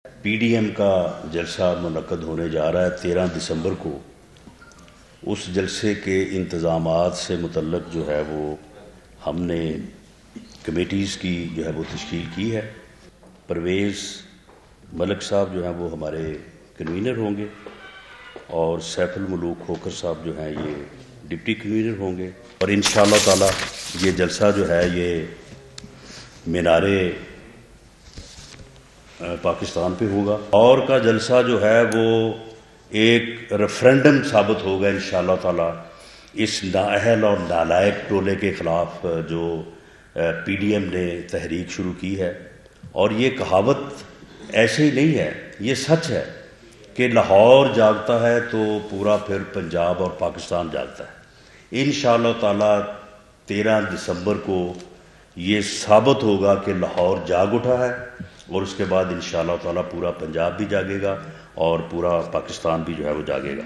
P D M کا جلسہ منعقد ہونے جا رہا ہے 13 دسمبر کو۔ اس جلسے کے انتظامات سے متعلق جو ہے وہ ہم نے کمیٹیز کی جو ہے وہ تشکیل کی ہے۔ پرویز ملک صاحب جو ہیں وہ ہمارے کنوینر ہوں گے اور سیف الملوک کھوکھر صاحب جو ہیں یہ ڈپٹی کنوینر ہوں گے، اور انشاءاللہ تعالی یہ جلسہ جو ہے یہ مینارے پاکستان پہ ہوگا۔ اور کا جلسہ جو ہے وہ ایک ریفرینڈم ثابت ہوگا انشاءاللہ تعالی اس نااہل اور نالائق ٹولے کے خلاف جو پی ڈی ایم نے تحریک شروع کی ہے۔ اور یہ کہاوت ایسے ہی نہیں ہے، یہ سچ ہے کہ لاہور جاگتا ہے تو پورا پھر پنجاب اور پاکستان جاگتا ہے۔ انشاءاللہ تعالی 13 دسمبر کو یہ ثابت ہوگا کہ لاہور جاگ اٹھا ہے، اور اس کے بعد انشاءاللہ تعالی پورا پنجاب بھی جاگے گا اور پورا پاکستان بھی جو ہے وہ جاگے گا۔